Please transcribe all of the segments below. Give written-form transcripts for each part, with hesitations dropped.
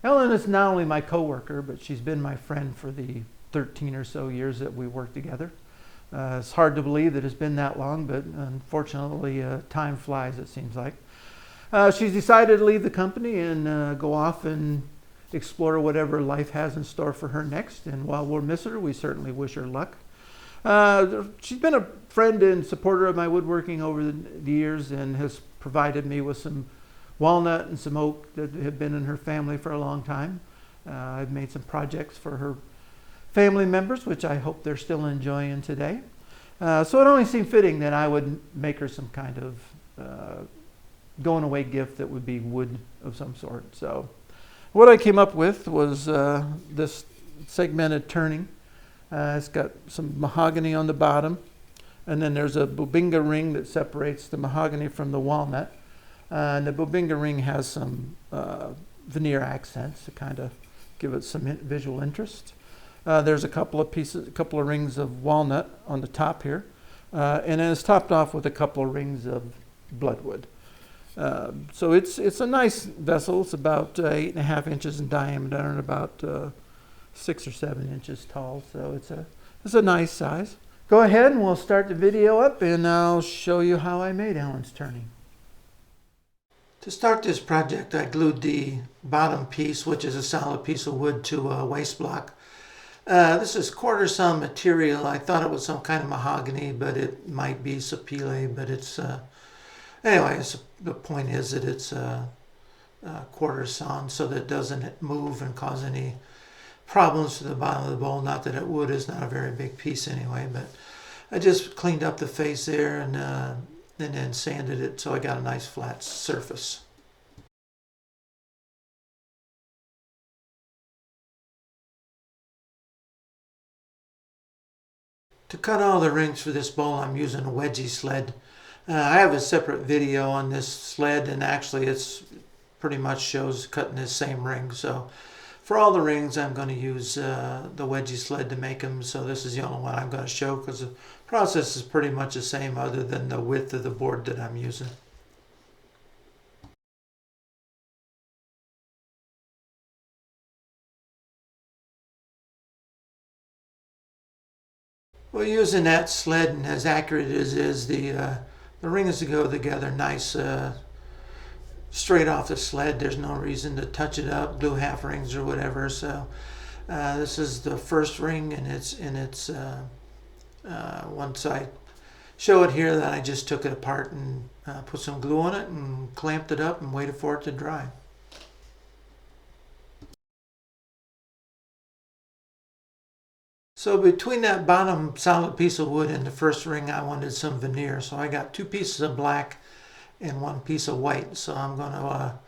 Helen is not only my coworker, but she's been my friend for the 13 or so years that we worked together. It's hard to believe that it's been that long, but unfortunately, time flies, it seems like. She's decided to leave the company and go off and explore whatever life has in store for her next. And while we'll miss her, we certainly wish her luck. She's been a friend and supporter of my woodworking over the years and has provided me with some walnut and some oak that have been in her family for a long time. I've made some projects for her family members, which I hope they're still enjoying today. So it only seemed fitting that I would make her some kind of going away gift that would be wood of some sort. So what I came up with was this segmented turning. It's got some mahogany on the bottom, and then there's a bubinga ring that separates the mahogany from the walnut. And the bubinga ring has some veneer accents to kind of give it some visual interest. There's a couple of rings of walnut on the top here, and then it's topped off with a couple of rings of bloodwood. So it's a nice vessel. It's about 8.5 inches in diameter and about 6 or 7 inches tall. So it's a nice size. Go ahead and we'll start the video up, and I'll show you how I made Ellen's turning. To start this project, I glued the bottom piece, which is a solid piece of wood, to a waste block. This is quarter sawn material. I thought it was some kind of mahogany, but it might be sapele, but it's anyway, the point is that it's quarter sawn so that it doesn't move and cause any problems to the bottom of the bowl. Not that it would, it's not a very big piece anyway, but I just cleaned up the face there and then sanded it so I got a nice flat surface. To cut all the rings for this bowl, I'm using a wedgie sled. I have a separate video on this sled, and actually it's pretty much shows cutting the same ring. So for all the rings, I'm going to use the wedgie sled to make them. So this is the only one I'm going to show because the process is pretty much the same other than the width of the board that I'm using. Well, using that sled, and as accurate as it is, the rings to go together nice straight off the sled. There's no reason to touch it up, do half rings or whatever. So this is the first ring, and it's once I show it here, that I just took it apart and put some glue on it and clamped it up and waited for it to dry. So between that bottom solid piece of wood and the first ring, I wanted some veneer. So I got 2 pieces of black and 1 piece of white. So I'm going to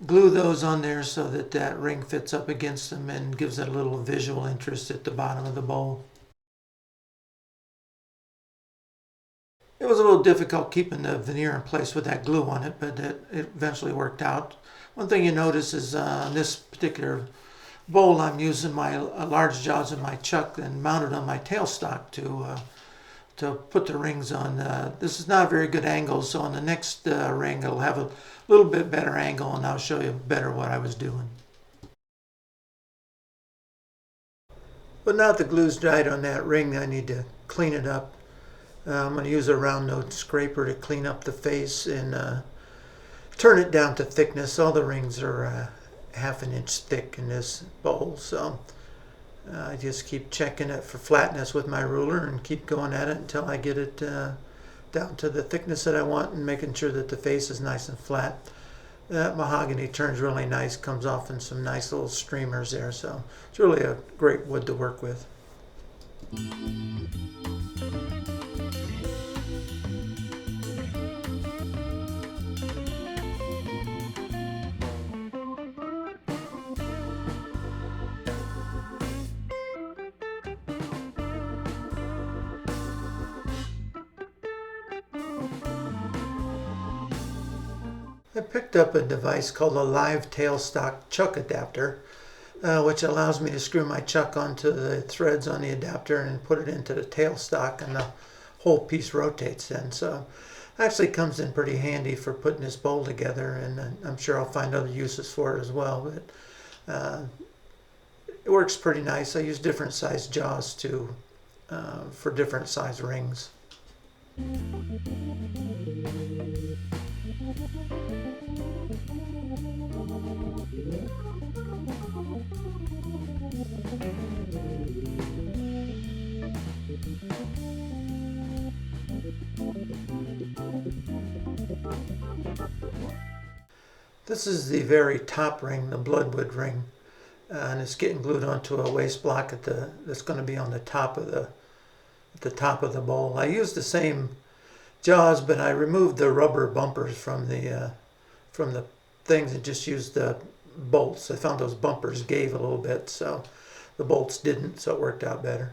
glue those on there so that that ring fits up against them and gives it a little visual interest at the bottom of the bowl. It was a little difficult keeping the veneer in place with that glue on it, but it eventually worked out. One thing you notice is on this particular bowl, I'm using my large jaws of my chuck and mounted on my tailstock to put the rings on. This is not a very good angle, so on the next ring it'll have a little bit better angle, and I'll show you better what I was doing. But now that the glue's dried on that ring, I need to clean it up. I'm going to use a round nose scraper to clean up the face and turn it down to thickness. All the rings are 1/2 inch thick in this bowl, so I just keep checking it for flatness with my ruler and keep going at it until I get it down to the thickness that I want, and making sure that the face is nice and flat. That mahogany turns really nice, comes off in some nice little streamers there, so it's really a great wood to work with. I picked up a device called a live tailstock chuck adapter, which allows me to screw my chuck onto the threads on the adapter and put it into the tailstock, and the whole piece rotates then. So it actually comes in pretty handy for putting this bowl together, and I'm sure I'll find other uses for it as well. Uh, it works pretty nice. I use different size jaws too for different size rings. This is the very top ring, the bloodwood ring, and it's getting glued onto a waste block that's going to be on the top of the bowl. I used the same jaws, but I removed the rubber bumpers from the things and just used the bolts. I found those bumpers gave a little bit, so the bolts didn't, so it worked out better.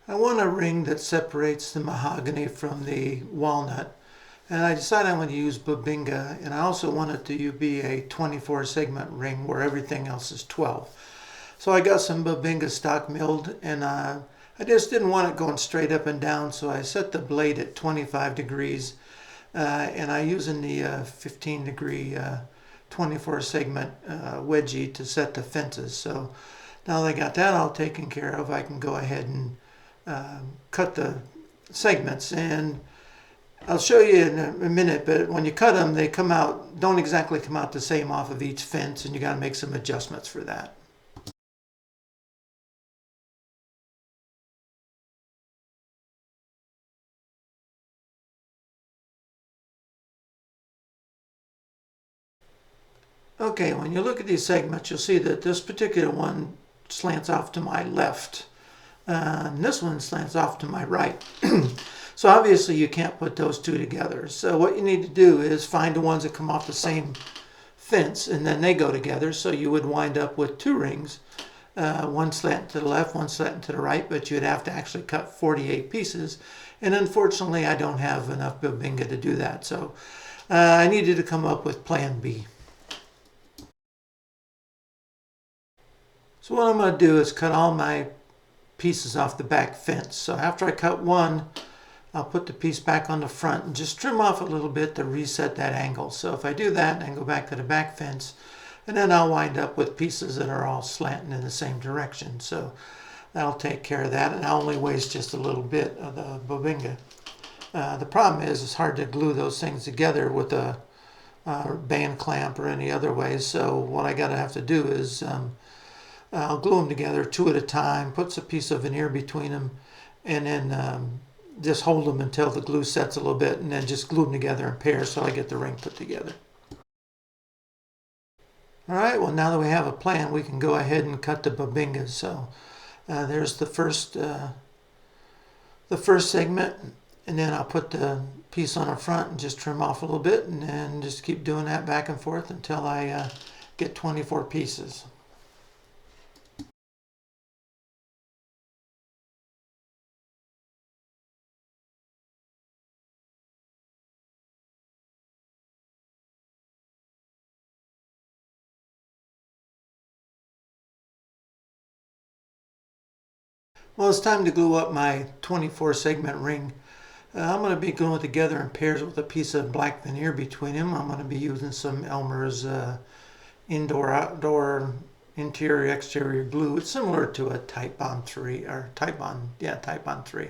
I want a ring that separates the mahogany from the walnut, and I decided I'm going to use bubinga, and I also want it to be a 24 segment ring where everything else is 12. So I got some bubinga stock milled, and I just didn't want it going straight up and down, so I set the blade at 25 degrees, and I'm using the 15 degree 24 segment wedgie to set the fences. So now that I got that all taken care of, I can go ahead and cut the segments, and I'll show you in a minute, but when you cut them, they don't exactly come out the same off of each fence, and you got to make some adjustments for that. Okay, when you look at these segments, you'll see that this particular one slants off to my left, and this one slants off to my right. So obviously you can't put those two together. So what you need to do is find the ones that come off the same fence, and then they go together. So you would wind up with two rings, one slanting to the left, one slanting to the right, but you'd have to actually cut 48 pieces. And unfortunately, I don't have enough bubinga to do that. So I needed to come up with plan B. So what I'm going to do is cut all my pieces off the back fence. So after I cut one, I'll put the piece back on the front and just trim off a little bit to reset that angle. So if I do that and go back to the back fence, and then I'll wind up with pieces that are all slanting in the same direction. So that'll take care of that, and I'll only waste just a little bit of the bubinga. The problem is it's hard to glue those things together with a band clamp or any other way. So what I gotta have to do is I'll glue them together two at a time, puts a piece of veneer between them, and then just hold them until the glue sets a little bit, and then just glue them together in pairs so I get the ring put together. All right, well, now that we have a plan, we can go ahead and cut the bubingas. So there's the first segment, and then I'll put the piece on the front and just trim off a little bit, and then just keep doing that back and forth until I get 24 pieces. Well, it's time to glue up my 24 segment ring. I'm going to be gluing it together in pairs with a piece of black veneer between them. I'm going to be using some Elmer's indoor-outdoor interior exterior glue. It's similar to a Type Bond 3 or Type Bond 3.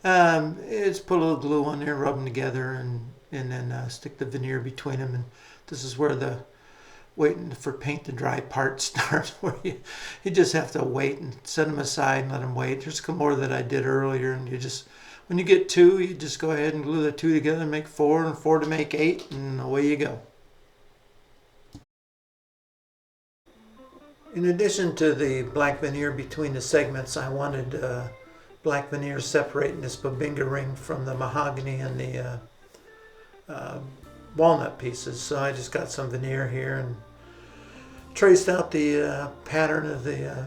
It's put a little glue on there, rub them together, and then stick the veneer between them. And this is where the waiting for paint to dry part starts, where you just have to wait and set them aside and let them wait. There's some more that I did earlier, and when you get two, you just go ahead and glue the two together and make four, and four to make 8, and away you go. In addition to the black veneer between the segments, I wanted black veneer separating this bubinga ring from the mahogany and the walnut pieces. So I just got some veneer here and traced out the pattern of the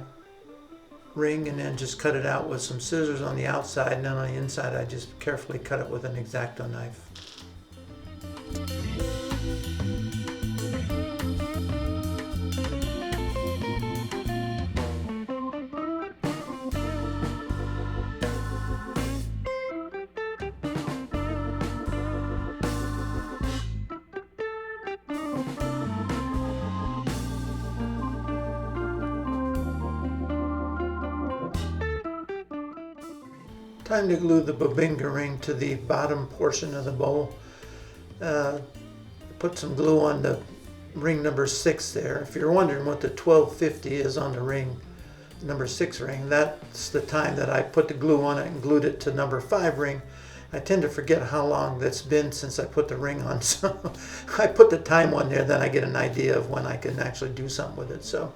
ring, and then just cut it out with some scissors on the outside, and then on the inside I just carefully cut it with an X-Acto knife. Time to glue the bubinga ring to the bottom portion of the bowl. Put some glue on the ring number 6 there. If you're wondering what the 1250 is on the ring, number 6 ring, that's the time that I put the glue on it and glued it to number 5 ring. I tend to forget how long that's been since I put the ring on, so I put the time on there, then I get an idea of when I can actually do something with it. So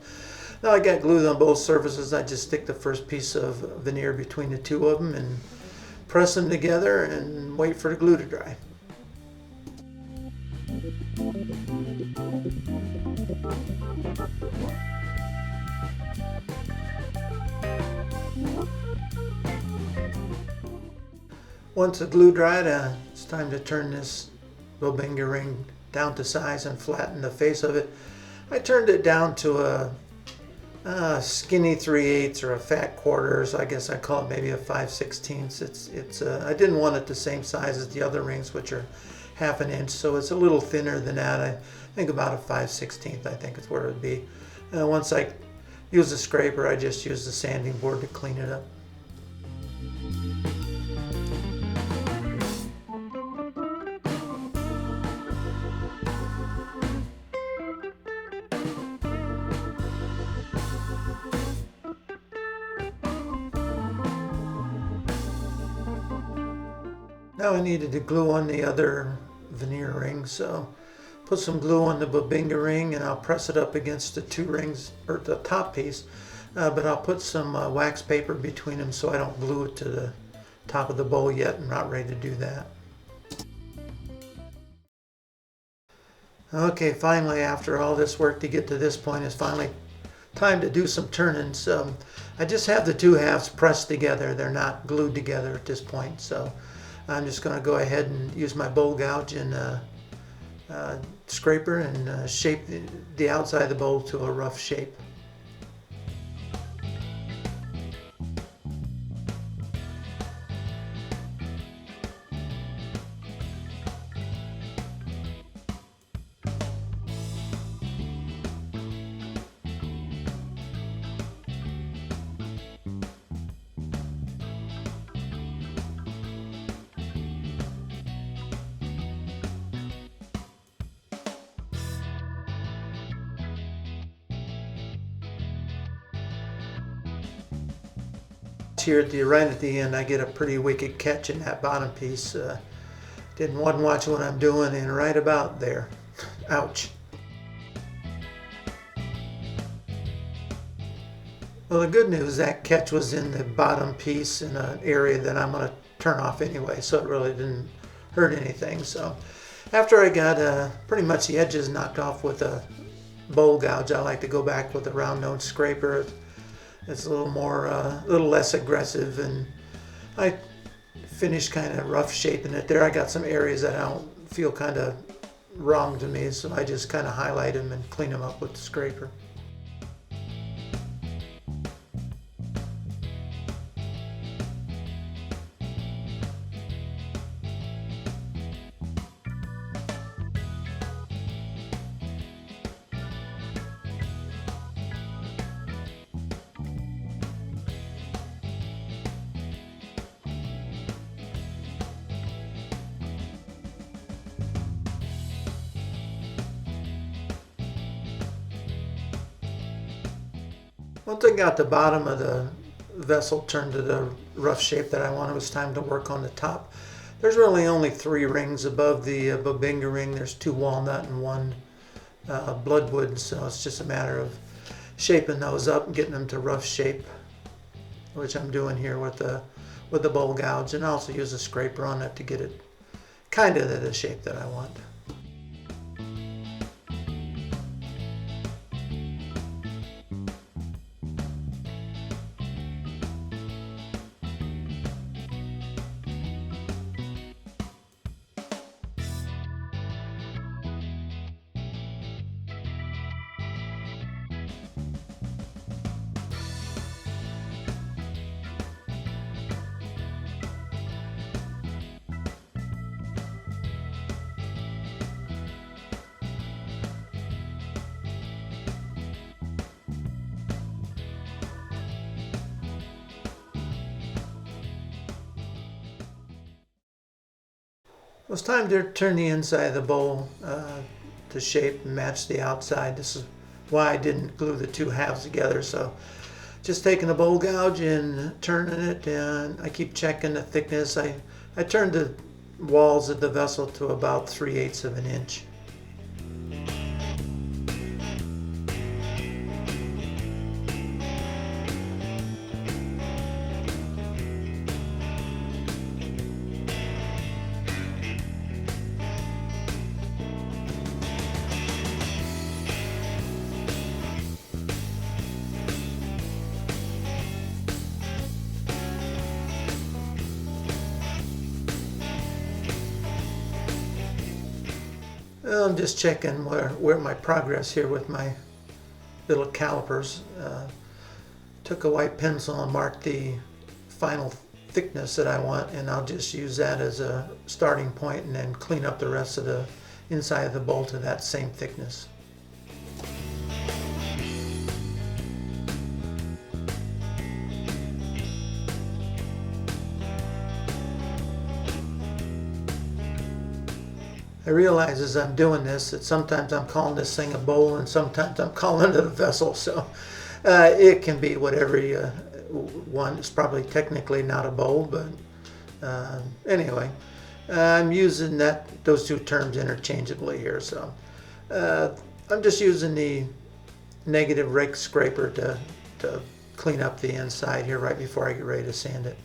now I got glue on both surfaces. I just stick the first piece of veneer between the two of them and press them together and wait for the glue to dry. Once the glue dried, it's time to turn this bubinga ring down to size and flatten the face of it. I turned it down to a skinny 3/8 or a fat quarter, so I guess I call it maybe a 5/16. I didn't want it the same size as the other rings, which are 1/2 inch, so it's a little thinner than that. I think about a 5/16, I think is where it would be. Once I use the scraper, I just use the sanding board to clean it up. Now I needed to glue on the other veneer ring, so put some glue on the bubinga ring and I'll press it up against the 2 rings, or the top piece, but I'll put some wax paper between them so I don't glue it to the top of the bowl yet. I'm not ready to do that. Okay, finally, after all this work to get to this point, it's finally time to do some turning. So I just have the 2 halves pressed together. They're not glued together at this point, so I'm just going to go ahead and use my bowl gouge and scraper and shape the outside of the bowl to a rough shape. Here right at the end, I get a pretty wicked catch in that bottom piece. Wasn't watching what I'm doing, and right about there. Ouch. Well, the good news, that catch was in the bottom piece in an area that I'm going to turn off anyway, so it really didn't hurt anything. So after I got pretty much the edges knocked off with a bowl gouge, I like to go back with a round nose scraper. It's a little more, a little less aggressive, and I finished kind of rough shaping it there. I got some areas that I don't feel kind of wrong to me, so I just kind of highlight them and clean them up with the scraper. Once I got the bottom of the vessel turned to the rough shape that I wanted, it was time to work on the top. There's really only 3 rings above the bubinga ring. There's 2 walnut and 1 bloodwood, so it's just a matter of shaping those up and getting them to rough shape, which I'm doing here with the bowl gouge, and I also use a scraper on it to get it kind of the shape that I want. Well, it's time to turn the inside of the bowl to shape and match the outside. This is why I didn't glue the two halves together. So just taking the bowl gouge and turning it, and I keep checking the thickness. I turned the walls of the vessel to about 3/8 of an inch. Well, I'm just checking where my progress here with my little calipers. Took a white pencil and marked the final thickness that I want, and I'll just use that as a starting point and then clean up the rest of the inside of the bowl to that same thickness. I realize as I'm doing this that sometimes I'm calling this thing a bowl and sometimes I'm calling it a vessel. So it can be whatever you want. It's probably technically not a bowl, but anyway, I'm using those two terms interchangeably here. So I'm just using the negative rake scraper to clean up the inside here right before I get ready to sand it.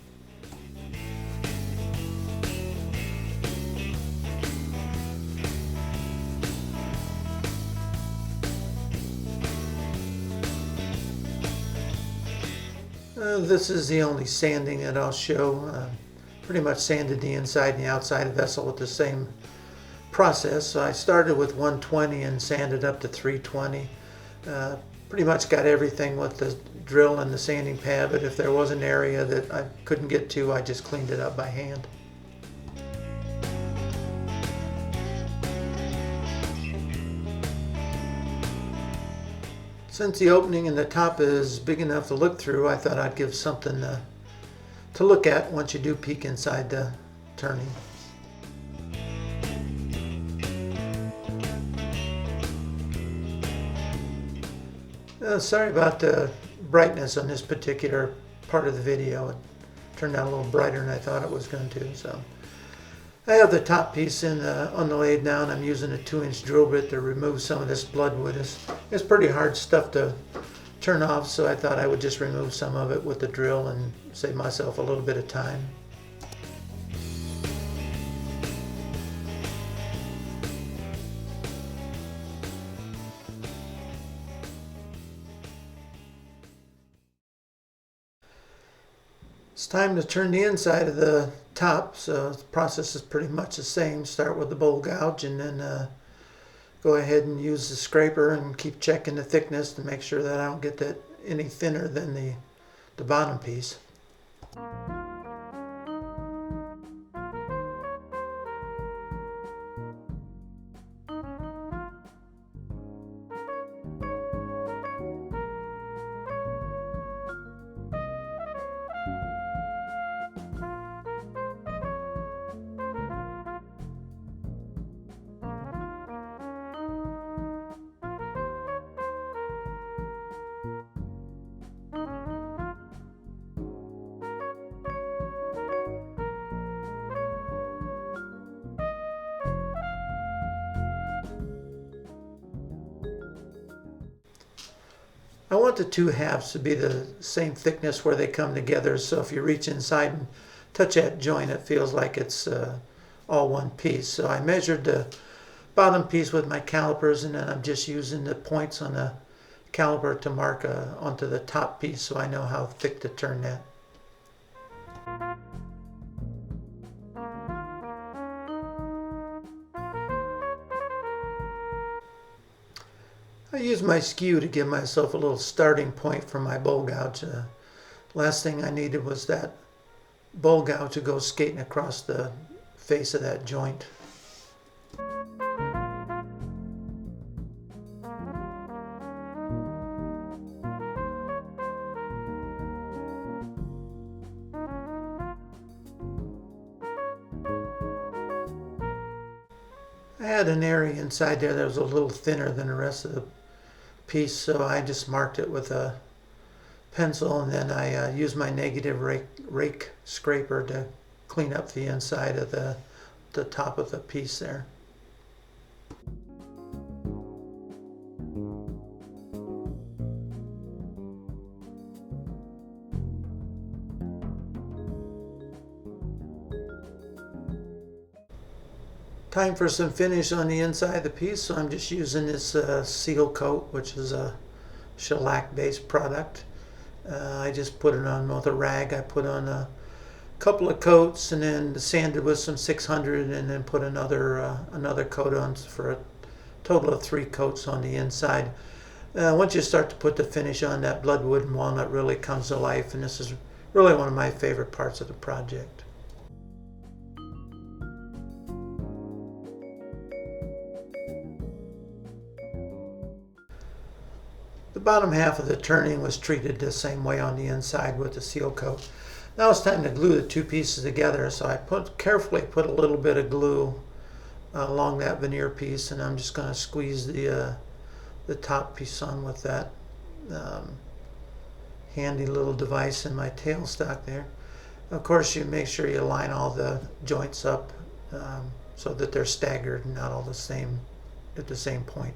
This is the only sanding that I'll show. Pretty much sanded the inside and the outside of the vessel with the same process. So I started with 120 and sanded up to 320. Pretty much got everything with the drill and the sanding pad, but if there was an area that I couldn't get to, I just cleaned it up by hand. Since the opening in the top is big enough to look through, I thought I'd give something to look at once you do peek inside the turning. Sorry about the brightness on this particular part of the video. It turned out a little brighter than I thought it was going to. So I have the top piece on the lathe now, and I'm using a 2-inch drill bit to remove some of this bloodwood. It's pretty hard stuff to turn off, so I thought I would just remove some of it with the drill and save myself a little bit of time. It's time to turn the inside of the top, so the process is pretty much the same. Start with the bowl gouge and then go ahead and use the scraper and keep checking the thickness to make sure that I don't get that any thinner than the bottom piece. I want the two halves to be the same thickness where they come together, so if you reach inside and touch that joint, it feels like it's all one piece. So I measured the bottom piece with my calipers, and then I'm just using the points on the caliper to mark onto the top piece so I know how thick to turn that. I use my skew to give myself a little starting point for my bowl gouge. Last thing I needed was that bowl gouge to go skating across the face of that joint. I had an area inside there that was a little thinner than the rest of the piece, so I just marked it with a pencil, and then I used my negative rake scraper to clean up the inside of the top of the piece there. Time for some finish on the inside of the piece, so I'm just using this seal coat, which is a shellac based product. I just put it on with a rag. I put on a couple of coats and then sanded with some 600 and then put another coat on for a total of 3 coats on the inside. Once you start to put the finish on, that bloodwood and walnut really comes to life, and this is really one of my favorite parts of the project. The bottom half of the turning was treated the same way on the inside with the seal coat. Now it's time to glue the 2 pieces together, so I carefully put a little bit of glue along that veneer piece, and I'm just going to squeeze the top piece on with that handy little device in my tailstock there. Of course, you make sure you line all the joints up so that they're staggered and not all the same at the same point.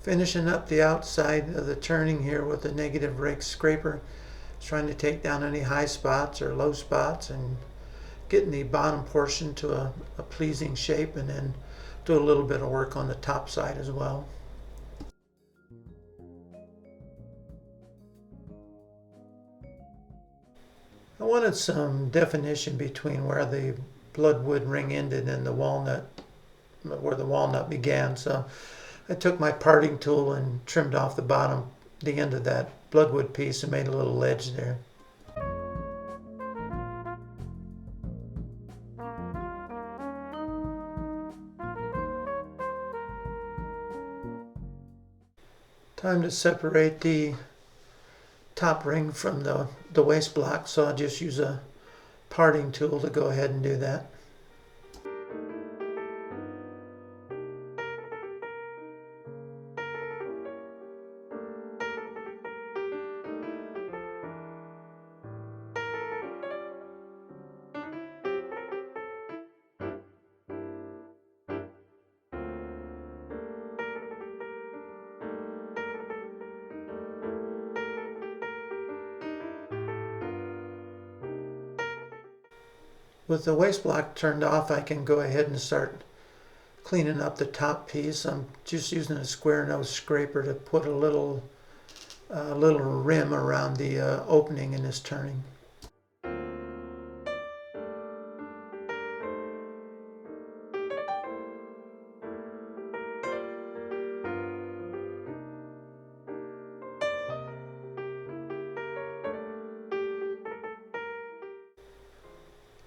Finishing up the outside of the turning here with a negative rake scraper, trying to take down any high spots or low spots and getting the bottom portion to a pleasing shape, and then do a little bit of work on the top side as well. I wanted some definition between where the bloodwood ring ended and the walnut, where the walnut began, so I took my parting tool and trimmed off the end of that bloodwood piece and made a little ledge there. Time to separate the top ring from the waist block, so I'll just use a parting tool to go ahead and do that. With the waist block turned off, I can go ahead and start cleaning up the top piece. I'm just using a square nose scraper to put a little rim around the opening in this turning.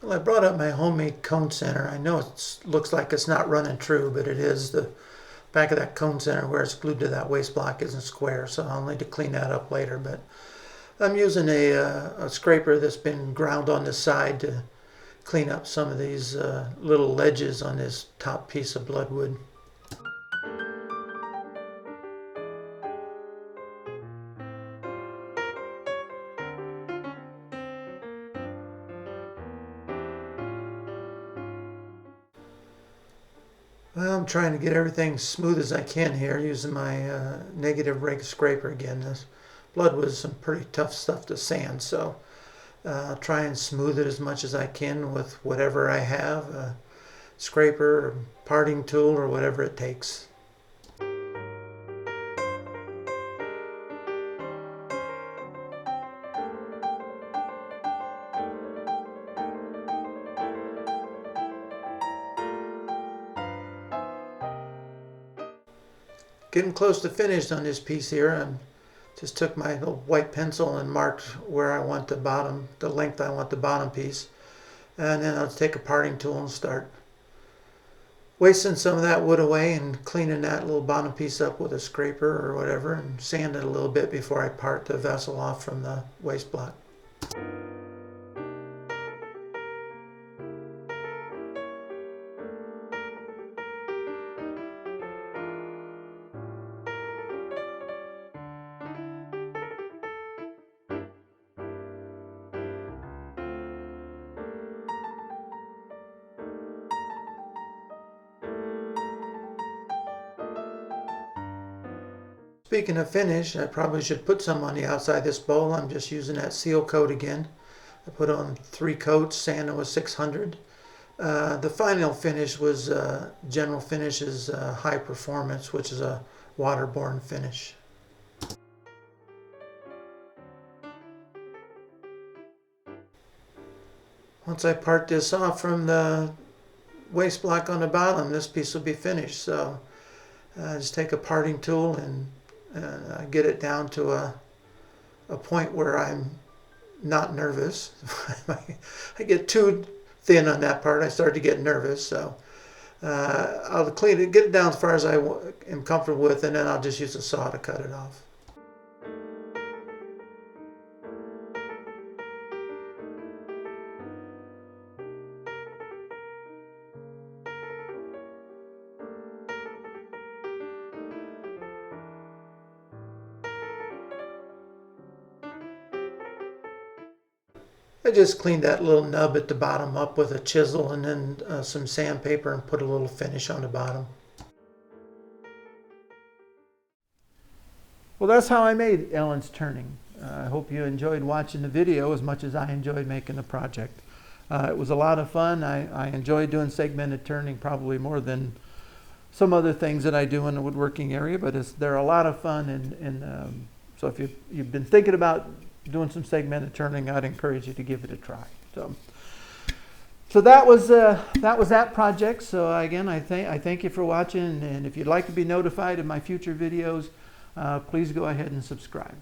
Well, I brought up my homemade cone center. I know it looks like it's not running true, but it is. The back of that cone center where it's glued to that waist block isn't square, so I'll need to clean that up later. But I'm using a scraper that's been ground on the side to clean up some of these little ledges on this top piece of bloodwood. Well, I'm trying to get everything smooth as I can here using my negative rake scraper again. This bloodwood is some pretty tough stuff to sand, so I'll try and smooth it as much as I can with whatever I have, a scraper, or parting tool, or whatever it takes. Getting close to finished on this piece here. I just took my little white pencil and marked where I want the length I want the bottom piece. And then I'll take a parting tool and start wasting some of that wood away and cleaning that little bottom piece up with a scraper or whatever, and sand it a little bit before I part the vessel off from the waist block. Speaking of finish, I probably should put some on the outside of this bowl. I'm just using that seal coat again. I put on 3 coats, sanding was 600. The final finish was general finish is high performance, which is a waterborne finish. Once I part this off from the waste block on the bottom, this piece will be finished. So just take a parting tool and get it down to a point where I'm not nervous. I get too thin on that part, I start to get nervous. So I'll clean it, get it down as far as I am comfortable with, and then I'll just use a saw to cut it off. I just cleaned that little nub at the bottom up with a chisel and then some sandpaper and put a little finish on the bottom. Well, that's how I made Ellen's turning. I hope you enjoyed watching the video as much as I enjoyed making the project. It was a lot of fun. I enjoyed doing segmented turning probably more than some other things that I do in the woodworking area, but they're a lot of fun. And so if you've been thinking about doing some segmented turning, I'd encourage you to give it a try. So that was that project. So again, I thank you for watching, and if you'd like to be notified of my future videos, please go ahead and subscribe.